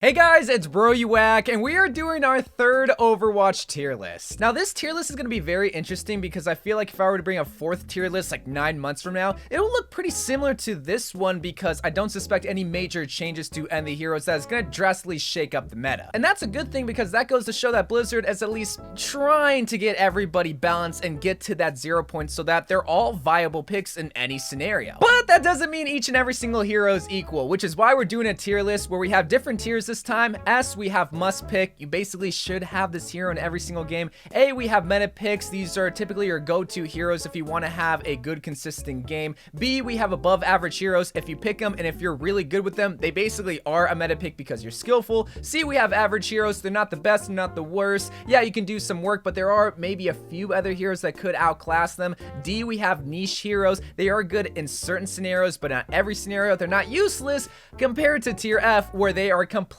Hey guys, it's Bro You Whack, and we are doing our third Overwatch tier list. Now this tier list is going to be very interesting because I feel like if I were to bring a fourth tier list like 9 months from now, it'll look pretty similar to this one because I don't suspect any major changes to end the heroes that is going to drastically shake up the meta. And that's a good thing because that goes to show that Blizzard is at least trying to get everybody balanced and get to that 0 point so that they're all viable picks in any scenario. But that doesn't mean each and every single hero is equal, which is why we're doing a tier list where we have different tiers this time. S, we have must pick. You basically should have this hero in every single game. A, we have meta picks. These are typically your go-to heroes if you want to have a good consistent game. B, we have above average heroes. If you pick them and if you're really good with them, they basically are a meta pick because you're skillful. C, we have average heroes. They're not the best, they're not the worst. Yeah, you can do some work, but there are maybe a few other heroes that could outclass them. D, we have niche heroes. They are good in certain scenarios, but not every scenario. They're not useless compared to tier F, where they are completely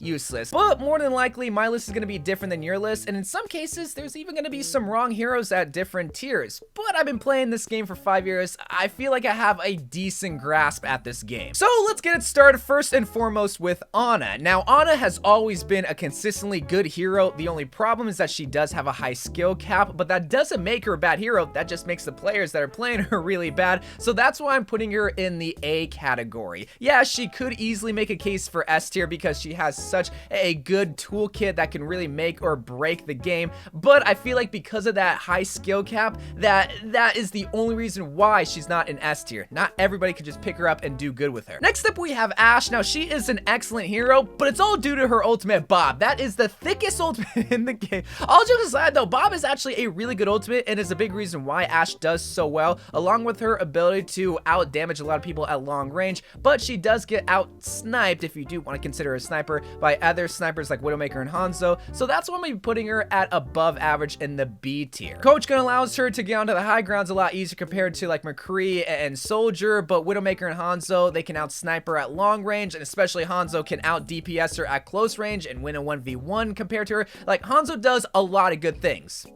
useless. But more than likely, my list is going to be different than your list, and in some cases, there's even going to be some wrong heroes at different tiers. But I've been playing this game for 5 years. I feel like I have a decent grasp at this game. So let's get it started first and foremost with Ana. Now, Ana has always been a consistently good hero. The only problem is that she does have a high skill cap, but that doesn't make her a bad hero. That just makes the players that are playing her really bad. So that's why I'm putting her in the A category. Yeah, she could easily make a case for S tier because she has such a good toolkit that can really make or break the game, but I feel like because of that high skill cap, that is the only reason why she's not in S tier. Not everybody can just pick her up and do good with her. Next up, we have Ashe. Now, she is an excellent hero, but it's all due to her ultimate, Bob. That is the thickest ultimate in the game. All jokes aside, though, Bob is actually a really good ultimate and is a big reason why Ashe does so well, along with her ability to out damage a lot of people at long range, but she does get out sniped, if you do want to consider her a sniper, by other snipers like Widowmaker and Hanzo. So that's why I'm going to be putting her at above average in the B tier. Coach Gun allows her to get onto the high grounds a lot easier compared to like McCree and Soldier, but Widowmaker and Hanzo, they can out sniper at long range, and especially Hanzo can out DPS her at close range and win a 1v1 compared to her. Like, Hanzo does a lot of good things.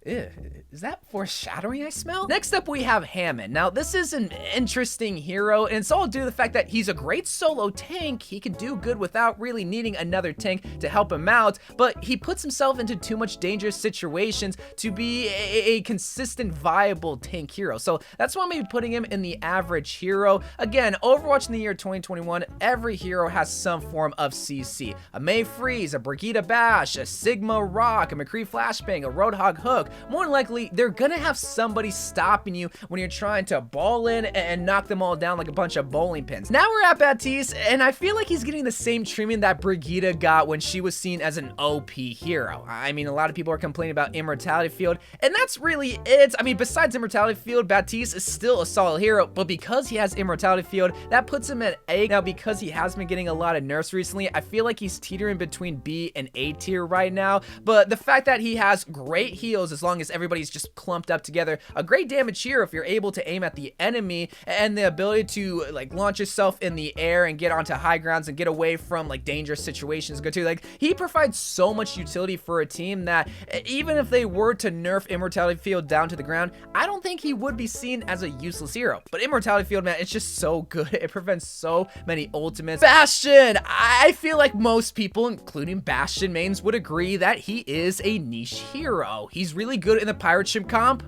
Ew, is that foreshadowing I smell? Next up, we have Hammond. Now, this is an interesting hero, and it's all due to the fact that he's a great solo tank. He can do good without really needing another tank to help him out, but he puts himself into too much dangerous situations to be a consistent, viable tank hero. So that's why I'm maybe putting him in the average hero. Again, Overwatch in the year 2021, every hero has some form of CC. A Mei Freeze, a Brigitte Bash, a Sigma Rock, a McCree Flashbang, a Roadhog Hook. More than likely, they're gonna have somebody stopping you when you're trying to ball in and knock them all down like a bunch of bowling pins. Now we're at Batiste, and I feel like he's getting the same treatment that Brigitte got when she was seen as an OP hero. I mean, a lot of people are complaining about Immortality Field, and that's really it. I mean, besides Immortality Field, Batiste is still a solid hero, but because he has Immortality Field, that puts him at A. Now, because he has been getting a lot of nerfs recently, I feel like he's teetering between B and A tier right now, but the fact that he has great heals as long as everybody's just clumped up together, a great damage here if you're able to aim at the enemy, and the ability to like launch yourself in the air and get onto high grounds and get away from like dangerous situations good too. Like, he provides so much utility for a team that even if they were to nerf Immortality Field down to the ground, I don't think he would be seen as a useless hero. But Immortality Field, man, it's just so good. It prevents so many ultimates. Bastion, I feel like most people, including Bastion mains, would agree that he is a niche hero. He's really good in the pirate ship comp,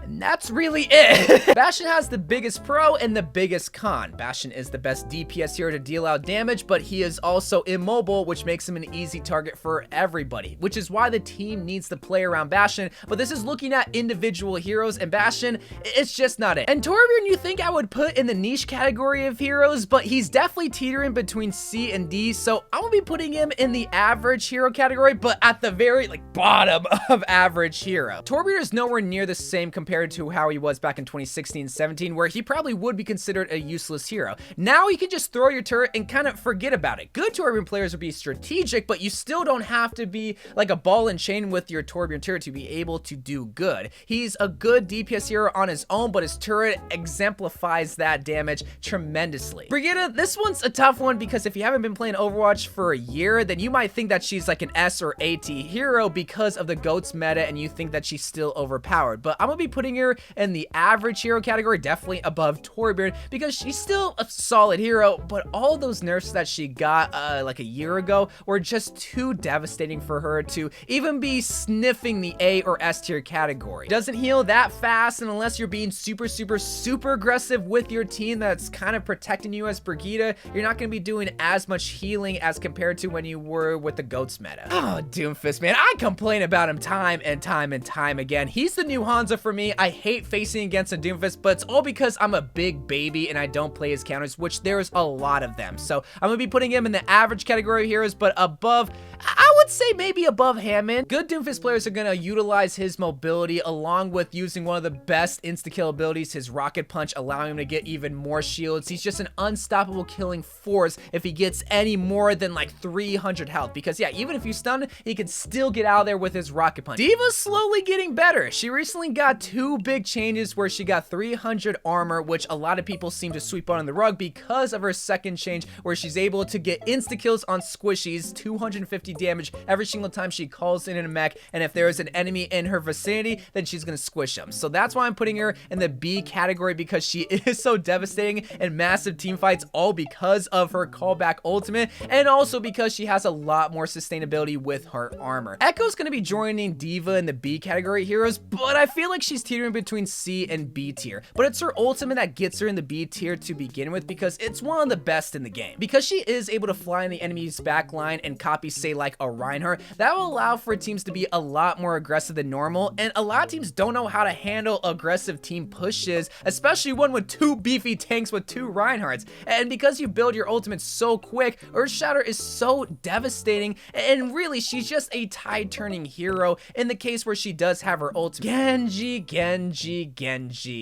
and that's really it. Bastion has the biggest pro and the biggest con. Bastion is the best DPS hero to deal out damage, but he is also immobile, which makes him an easy target for everybody, which is why the team needs to play around Bastion. But this is looking at individual heroes, and Bastion, it's just not it. And Torbjorn, you think I would put in the niche category of heroes, but he's definitely teetering between C and D, so I'm gonna be putting him in the average hero category, but at the very bottom of average hero. Torbjorn is nowhere near the same compared to how he was back in 2016-17, where he probably would be considered a useless hero. Now you can just throw your turret and kind of forget about it. Good Torbjorn players would be strategic, but you still don't have to be like a ball and chain with your Torbjorn turret to be able to do good. He's a good DPS hero on his own, but his turret exemplifies that damage tremendously. Brigitte, this one's a tough one because if you haven't been playing Overwatch for a year, then you might think that she's like an S or AT hero because of the GOATS meta, and you think that she's still overpowered. But I'm gonna be putting putting her in the average hero category, definitely above Torbjorn, because she's still a solid hero, but all those nerfs that she got like a year ago were just too devastating for her to even be sniffing the A or S tier category. Doesn't heal that fast, and unless you're being super aggressive with your team that's kind of protecting you as Brigitte, you're not going to be doing as much healing as compared to when you were with the GOATS meta. Oh, Doomfist, man, I complain about him time and time again. He's the new Hanzo for me. I hate facing against a Doomfist, but it's all because I'm a big baby and I don't play his counters, which there's a lot of them. So I'm going to be putting him in the average category of heroes, but above, I would say maybe above Hammond. Good Doomfist players are going to utilize his mobility along with using one of the best insta-kill abilities, his rocket punch, allowing him to get even more shields. He's just an unstoppable killing force if he gets any more than like 300 health, because yeah, even if you stun, he can still get out of there with his rocket punch. Diva's slowly getting better. She recently got 2 big changes where she got 300 armor, which a lot of people seem to sweep under the rug because of her second change where she's able to get insta kills on squishies, 250 damage every single time she calls in a mech, and if there is an enemy in her vicinity, then she's gonna squish them. So that's why I'm putting her in the B category, because she is so devastating in massive team fights, all because of her callback ultimate, and also because she has a lot more sustainability with her armor. Echo's gonna be joining Diva in the B category heroes, but I feel like she's teetering between C and B tier. But it's her ultimate that gets her in the B tier to begin with, because it's one of the best in the game. Because she is able to fly in the enemy's back line and copy, say, like a Reinhardt, that will allow for teams to be a lot more aggressive than normal, and a lot of teams don't know how to handle aggressive team pushes, especially one with 2 beefy tanks with 2 Reinhardts. And because you build your ultimate so quick, Earthshatter is so devastating, and really she's just a tide-turning hero in the case where she does have her ultimate. Genji,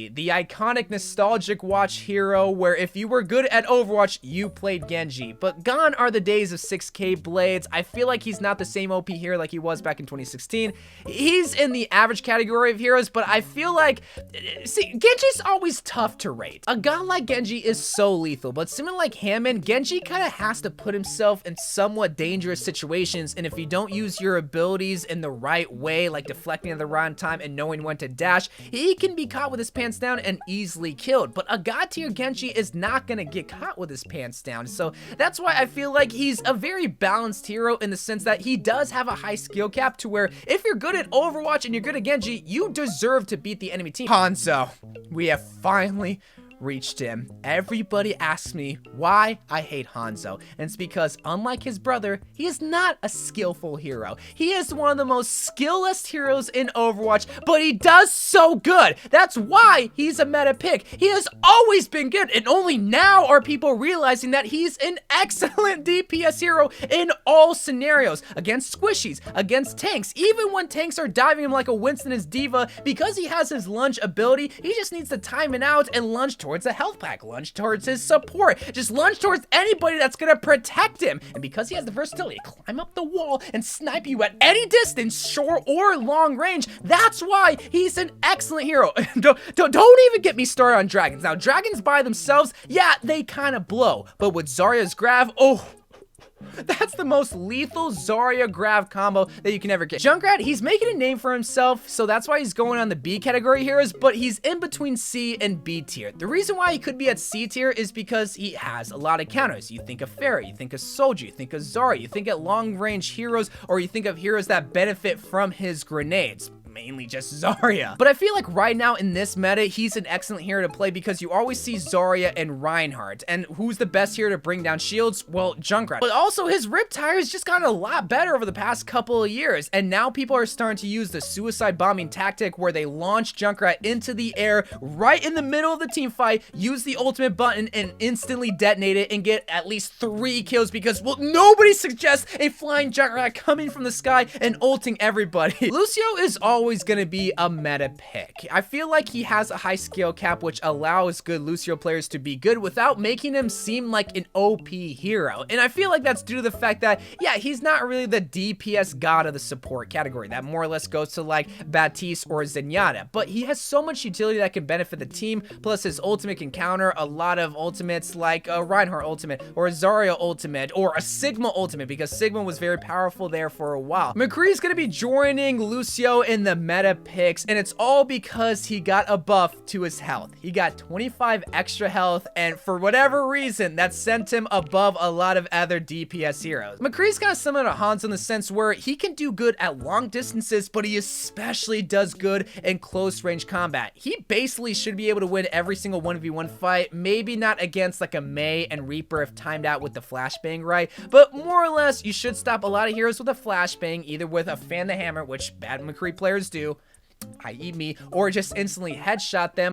the iconic nostalgic watch hero where if you were good at Overwatch, you played Genji. But gone are the days of 6k blades. I feel like he's not the same OP hero like he was back in 2016. He's in the average category of heroes, but I feel like, see, Genji's always tough to rate. A god like Genji is so lethal, but similar like Hammond, Genji kind of has to put himself in somewhat dangerous situations, and if you don't use your abilities in the right way, like deflecting at the right time and knowing when to dash, he can be caught with his pants down and easily killed. But a god tier Genji is not gonna get caught with his pants down, so that's why I feel like he's a very balanced hero in the sense that he does have a high skill cap to where if you're good at Overwatch and you're good at Genji, you deserve to beat the enemy team. Hanzo, we have finally reached him. Everybody asks me why I hate Hanzo, and it's because unlike his brother, he is not a skillful hero. He is one of the most skillless heroes in Overwatch, but he does so good. That's why he's a meta pick. He has always been good, and only now are people realizing that he's an excellent DPS hero in all scenarios, against squishies, against tanks, even when tanks are diving him like a Winston as Diva. Because he has his lunge ability, he just needs to time it out and lunge towards the health pack, lunge towards his support, just lunge towards anybody that's gonna protect him. And because he has the versatility to climb up the wall and snipe you at any distance, short or long range, that's why he's an excellent hero. Don't even get me started on dragons. Now, dragons by themselves, yeah, they kind of blow, but with Zarya's Grav, oh, that's the most lethal Zarya Grav combo that you can ever get. Junkrat, he's making a name for himself, so that's why he's going on the B category heroes, but he's in between C and B tier. The reason why he could be at C tier is because he has a lot of counters. You think of Pharah, you think of Soldier, you think of Zarya, you think of long range heroes, or you think of heroes that benefit from his grenades. Mainly just Zarya. But I feel like right now in this meta, he's an excellent hero to play because you always see Zarya and Reinhardt. And who's the best hero to bring down shields? Well, Junkrat. But also his riptire has just gotten a lot better over the past couple of years. And now people are starting to use the suicide bombing tactic where they launch Junkrat into the air right in the middle of the team fight, use the ultimate button and instantly detonate it and get at least 3 kills because, well, nobody suggests a flying Junkrat coming from the sky and ulting everybody. Lucio is always gonna be a meta pick. I feel like he has a high skill cap which allows good Lucio players to be good without making him seem like an OP hero. And I feel like that's due to the fact that, yeah, he's not really the DPS god of the support category. That more or less goes to like Batiste or Zenyatta. But he has so much utility that can benefit the team, plus his ultimate can counter a lot of ultimates like a Reinhardt ultimate or a Zarya ultimate or a Sigma ultimate, because Sigma was very powerful there for a while. McCree is gonna be joining Lucio in the the meta picks, and it's all because he got a buff to his health. He got 25 extra health, and for whatever reason, that sent him above a lot of other DPS heroes. McCree's kind of similar to Hanzo in the sense where he can do good at long distances, but he especially does good in close range combat. He basically should be able to win every single 1v1 fight, maybe not against like a Mei and Reaper if timed out with the flashbang right, but more or less you should stop a lot of heroes with a flashbang, either with a fan the hammer, which bad McCree players do, i.e. me, or just instantly headshot them.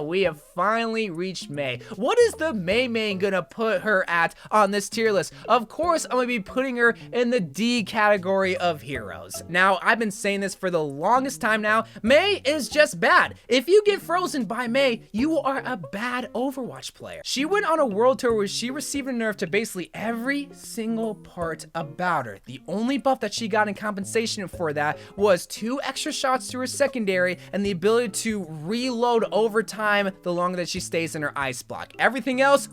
We have finally reached Mei. What is the Mei main gonna put her at on this tier list? Of course, I'm gonna be putting her in the D category of heroes. Now, I've been saying this for the longest time now. Mei is just bad. If you get frozen by Mei, you are a bad Overwatch player. She went on a world tour where she received a nerf to basically every single part about her. The only buff that she got in compensation for that was 2 extra shots to her secondary and the ability to reload over time the longer that she stays in her ice block. Everything else,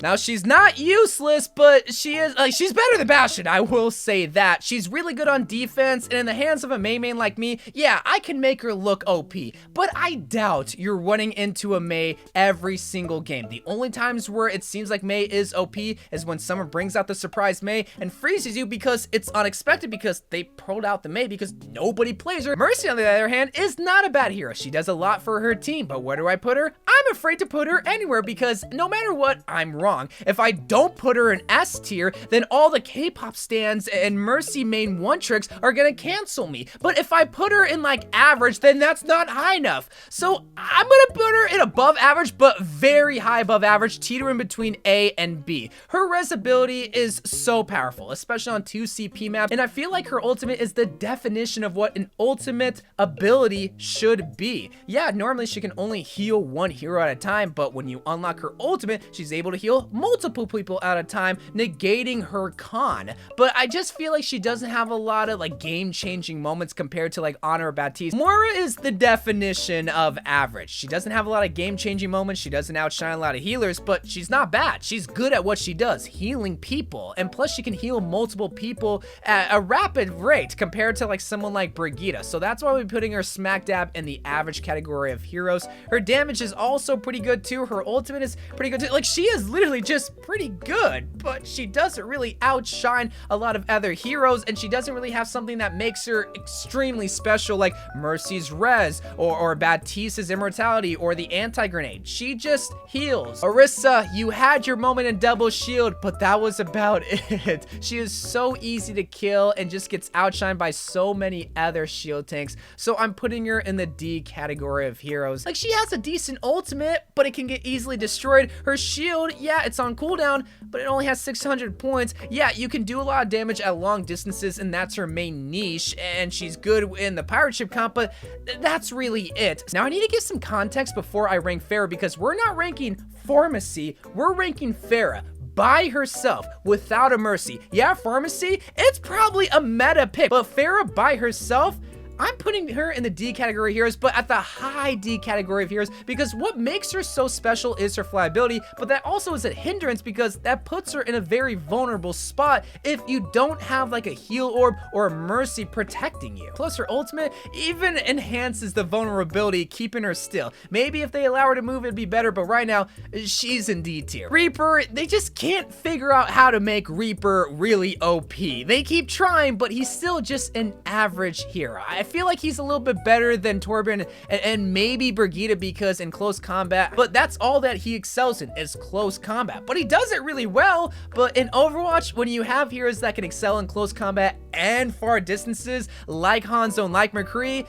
now she's not useless, but she is she's better than Bastion, I will say that. She's really good on defense, and in the hands of a main like me, yeah, I can make her look OP, but I doubt you're running into a Mei every single game. The only times where it seems like Mei is OP is when someone brings out the surprise Mei and freezes you because it's unexpected, because they pro'd out the Mei because nobody plays her. Mercy, on the other hand, is not a bad hero. She does a lot for her team, but where do I put her? I'm afraid to put her anywhere because no matter what, I'm wrong. If I don't put her in S tier, then all the K-pop stands and Mercy main one tricks are gonna cancel me. But if I put her in like average, then that's not high enough. So I'm gonna put her in above average, but very high above average, teetering between A and B. Her res ability is so powerful, especially on 2 CP maps, and I feel like her ultimate is the definition of what an ultimate ability should be. Yeah, normally she can only heal one hero at a time, but when you unlock her ultimate, she's able to heal multiple people at a time, negating her con. But I just feel like she doesn't have a lot of like game-changing moments compared to like Honor or Batiste. Moira is the definition of average. She doesn't have a lot of game-changing moments, she doesn't outshine a lot of healers, but she's not bad. She's good at what she does, healing people, and plus she can heal multiple people at a rapid rate compared to like someone like Brigitte. So that's why we're putting her smack dab in the average category of heroes. Her damage is also pretty good too. Her ultimate is pretty good too. Like, she is literally just pretty good, but she doesn't really outshine a lot of other heroes, and she doesn't really have something that makes her extremely special like Mercy's res or Batiste's immortality or the anti-grenade. She just heals. Orisa, you had your moment in double shield, but that was about it. She is so easy to kill and just gets outshined by so many other shield tanks, so I'm putting her in the D category of heroes. Like, she has a decent ultimate, but it can get easily destroyed. Her shield, yeah, it's on cooldown, but it only has 600 points. Yeah, you can do a lot of damage at long distances, and that's her main niche, and she's good in the pirate ship comp, but that's really it. Now, I need to give some context before I rank Pharah, because we're not ranking Pharmacy, we're ranking Pharah by herself without a Mercy. Yeah, Pharmacy, it's probably a meta pick, but Pharah by herself, I'm putting her in the D category of heroes, but at the high D category of heroes, because what makes her so special is her flyability, but that also is a hindrance because that puts her in a very vulnerable spot if you don't have like a heal orb or a Mercy protecting you. Plus, her ultimate even enhances the vulnerability, keeping her still. Maybe if they allow her to move, it'd be better, but right now, she's in D tier. Reaper, they just can't figure out how to make Reaper really OP. They keep trying, but he's still just an average hero. I feel like he's a little bit better than Torbjorn and maybe Brigitte because in close combat, but that's all that he excels in is close combat. But he does it really well. But in Overwatch, when you have heroes that can excel in close combat and far distances like Hanzo and like McCree,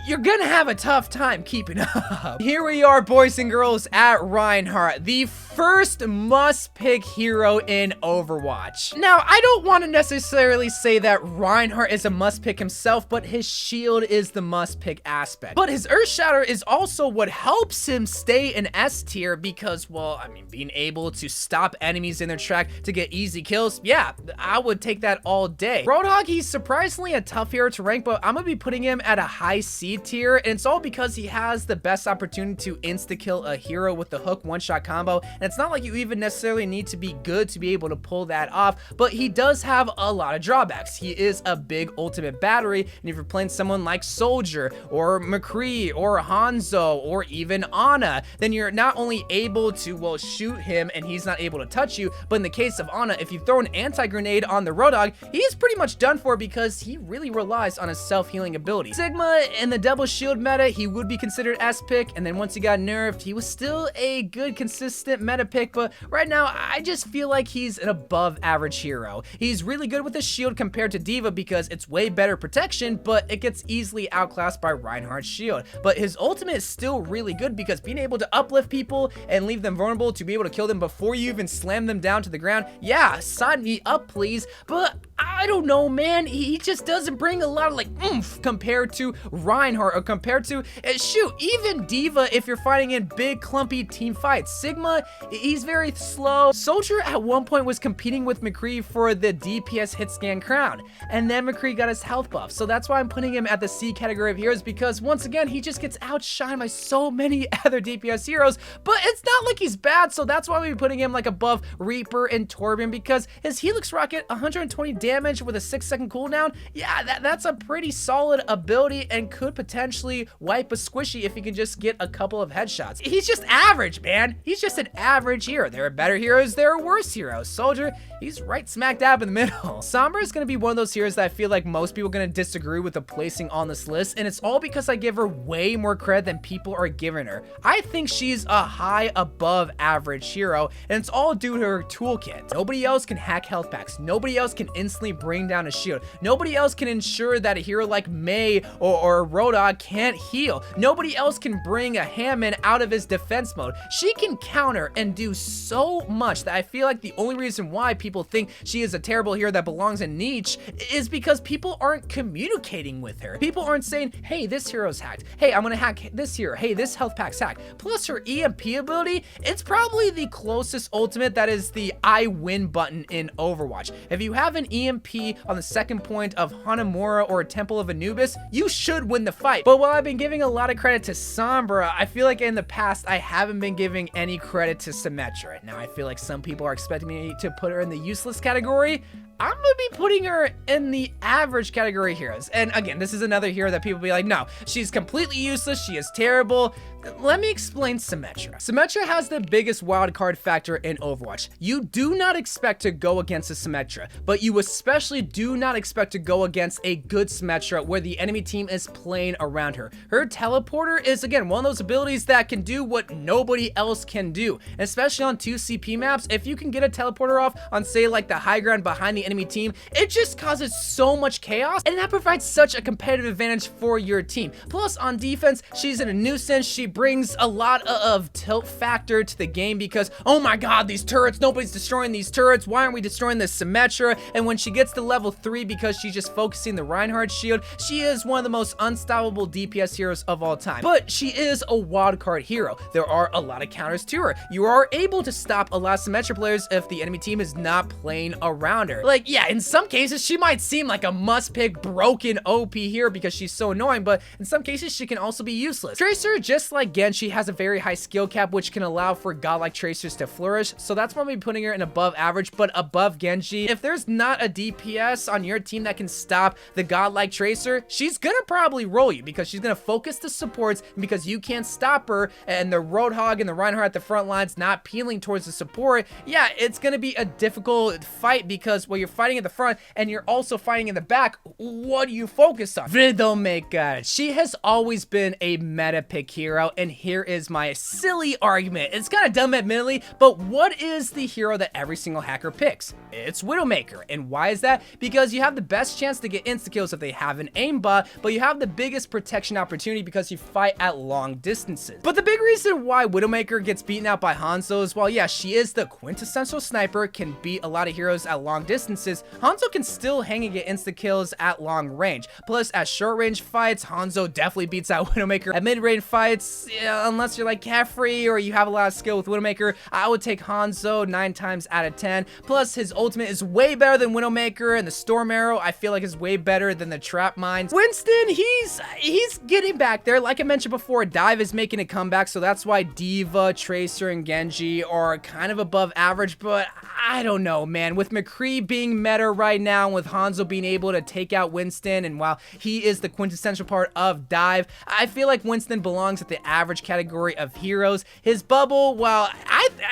you're gonna have a tough time keeping up. Here we are, boys and girls, at Reinhardt, the first must-pick hero in Overwatch. Now, I don't want to necessarily say that Reinhardt is a must-pick himself, but his shield is the must-pick aspect. But his Earth Shatter is also what helps him stay in S tier because, well, I mean, being able to stop enemies in their track to get easy kills, yeah, I would take that all day. Roadhog Roadhog, he's surprisingly a tough hero to rank, but I'm gonna be putting him at a high C tier, and it's all because he has the best opportunity to insta-kill a hero with the hook one-shot combo, and it's not like you even necessarily need to be good to be able to pull that off, but he does have a lot of drawbacks. He is a big ultimate battery, and if you're playing someone like Soldier, or McCree, or Hanzo, or even Ana, then you're not only able to, well, shoot him, and he's not able to touch you, but in the case of Ana, if you throw an anti-grenade on the Roadhog, he's pretty much done for because he really relies on his self-healing ability. Sigma, in the double shield meta, he would be considered S-pick, and then once he got nerfed, he was still a good, consistent meta pick, but right now, I just feel like he's an above average hero. He's really good with his shield compared to Diva because it's way better protection, but it gets easily outclassed by Reinhardt's shield. But his ultimate is still really good because being able to uplift people and leave them vulnerable to be able to kill them before you even slam them down to the ground, yeah, sign me up, please. But I don't know, man. He just doesn't bring a lot of like oomph compared to Reinhardt or compared to shoot, even Diva if you're fighting in big clumpy team fights. Sigma, he's very slow. Soldier at one point was competing with McCree for the DPS hit scan crown, and then McCree got his health buff. So that's why I'm putting him at the C category of heroes, because once again, he just gets outshined by so many other DPS heroes, but it's not like he's bad. So that's why we're putting him like above Reaper and Torbjorn, because his Helix Rocket, 120 damage with a 6-second cooldown, yeah, that's a pretty solid ability and could potentially wipe a squishy if he can just get a couple of headshots. He's just average, man. He's just an average hero. There are better heroes, there are worse heroes. Soldier, he's right smack dab in the middle. Sombra is going to be one of those heroes that I feel like most people are going to disagree with the placing on this list, and it's all because I give her way more credit than people are giving her. I think she's a high above average hero, and it's all due to her toolkit. Nobody else can hack health packs. Nobody else can instantly bring down a shield. Nobody else can ensure that a hero like Mei or Roadhog can't heal. Nobody else can bring a Hammond out of his defense mode. She can counter and do so much that I feel like the only reason why people think she is a terrible hero that belongs in niche is because people aren't communicating with her. People aren't saying, hey, this hero's hacked. Hey, I'm gonna hack this hero. Hey, this health pack's hacked. Plus her EMP ability, it's probably the closest ultimate that is the I win button in Overwatch. If you have an EMP on the second point of Hanamura or Temple of Anubis, you should win the fight. But while I've been giving a lot of credit to Sombra, I feel like in the past, I haven't been giving any credit to Symmetra. Now, I feel like some people are expecting me to put her in the useless category. I'm gonna be putting her in the average category heroes. And again, this is another hero that people be like, no, she's completely useless, she is terrible. Let me explain Symmetra. Symmetra has the biggest wildcard factor in Overwatch. You do not expect to go against a Symmetra, but you especially do not expect to go against a good Symmetra where the enemy team is playing around her. Her teleporter is, again, one of those abilities that can do what nobody else can do. And especially on 2 CP maps, if you can get a teleporter off on, say, like the high ground behind the enemy team, it just causes so much chaos, and that provides such a competitive advantage for your team. Plus, on defense, she's in a nuisance. She brings a lot of tilt factor to the game because, oh my god, these turrets, nobody's destroying these turrets. Why aren't we destroying this Symmetra? And when she gets to level 3, because she's just focusing the Reinhardt shield, she is one of the most unstoppable DPS heroes of all time. But she is a wildcard hero. There are a lot of counters to her. You are able to stop a lot of Symmetra players if the enemy team is not playing around her. Like, yeah, in some cases, she might seem like a must-pick broken OP here because she's so annoying, but in some cases, she can also be useless. Tracer, just like Genji, has a very high skill cap, which can allow for godlike Tracers to flourish, so that's why I'm putting her in above average, but above Genji. If there's not a DPS on your team that can stop the godlike Tracer, she's gonna probably roll you because she's gonna focus the supports, and because you can't stop her, and the Roadhog and the Reinhardt at the front lines not peeling towards the support, yeah, it's gonna be a difficult fight because, well, you're fighting at the front and you're also fighting in the back. What do you focus on? Widowmaker. She has always been a meta pick hero, and here is my silly argument. It's kind of dumb admittedly, but what is the hero that every single hacker picks? It's Widowmaker. And why is that? Because you have the best chance to get insta kills if they have an aimbot, but you have the biggest protection opportunity because you fight at long distances. But the big reason why Widowmaker gets beaten out by Hanzo is, well, yeah, she is the quintessential sniper, can beat a lot of heroes at long distances. Hanzo can still hang and get insta kills at long range. Plus, at short range fights, Hanzo definitely beats out Widowmaker. At mid range fights, yeah, unless you're like Caffrey or you have a lot of skill with Widowmaker, I would take Hanzo 9 times out of 10. Plus, his ultimate is way better than Widowmaker, and the Storm Arrow, I feel like is way better than the Trap Mines. Winston, he's getting back there. Like I mentioned before, Dive is making a comeback, so that's why Diva, Tracer, and Genji are kind of above average, but I don't know, man. With McCree being meta right now, and with Hanzo being able to take out Winston, and while he is the quintessential part of Dive, I feel like Winston belongs at the average category of heroes. His bubble, while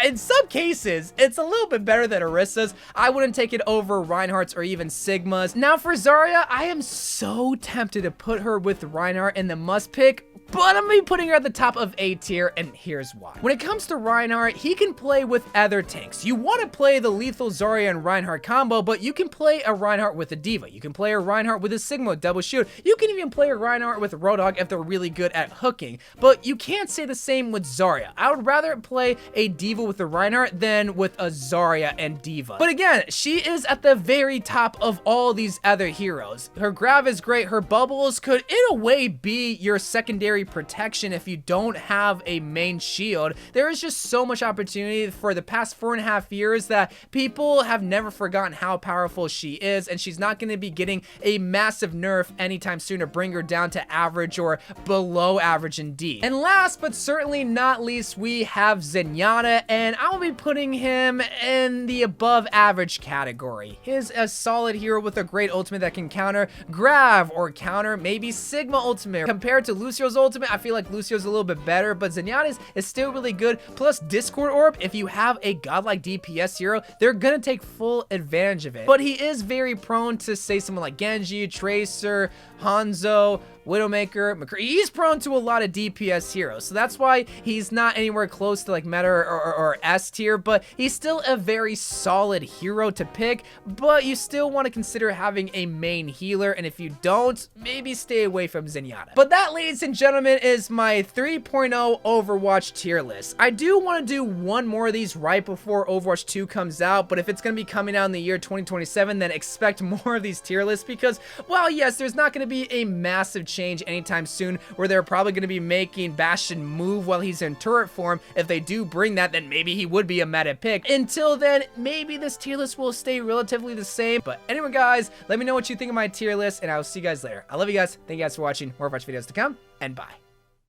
in some cases, it's a little bit better than Orissa's, I wouldn't take it over Reinhardt's or even Sigma's. Now for Zarya, I am so tempted to put her with Reinhardt in the must pick, but I'm gonna be putting her at the top of A tier, and here's why. When it comes to Reinhardt, he can play with other tanks. You want to play the lethal Zarya and Reinhardt combo, but you can play a Reinhardt with a Diva. You can play a Reinhardt with a Sigma double shoot. You can even play a Reinhardt with a Roadhog if they're really good at hooking, but you can't say the same with Zarya. I would rather play a Diva with a Reinhardt than with a Zarya and Diva. But again, she is at the very top of all these other heroes. Her grab is great. Her bubbles could, in a way, be your secondary protection if you don't have a main shield. There is just so much opportunity for the past 4.5 years that people have never forgotten how powerful she is, and she's not going to be getting a massive nerf anytime soon to bring her down to average or below average indeed. And last but certainly not least, we have Zenyatta, and I'll be putting him in the above average category. He's a solid hero with a great ultimate that can counter Grav or counter maybe Sigma ultimate. Compared to Lucio's ultimate, I feel like Lucio's a little bit better, but Zenyatta's is still really good. Plus Discord Orb, if you have a godlike DPS hero, they're gonna take full advantage of it. But he is very prone to, say, someone like Genji, Tracer, Hanzo, Widowmaker, McCree. He's prone to a lot of DPS heroes, so that's why he's not anywhere close to like meta or S tier, but he's still a very solid hero to pick. But you still want to consider having a main healer, and if you don't, maybe stay away from Zenyatta. But that, ladies and gentlemen, is my 3.0 Overwatch tier list. I do want to do one more of these right before Overwatch 2 comes out, but if it's going to be coming out in the year 2027, then expect more of these tier lists, because while yes, there's not going to be a massive change anytime soon, where they're probably going to be making Bastion move while he's in turret form. If they do bring that, then maybe he would be a meta pick. Until then, maybe this tier list will stay relatively the same. But anyway, guys, let me know what you think of my tier list, and I will see you guys later. I love you guys. Thank you guys for watching. More Overwatch videos to come, and bye.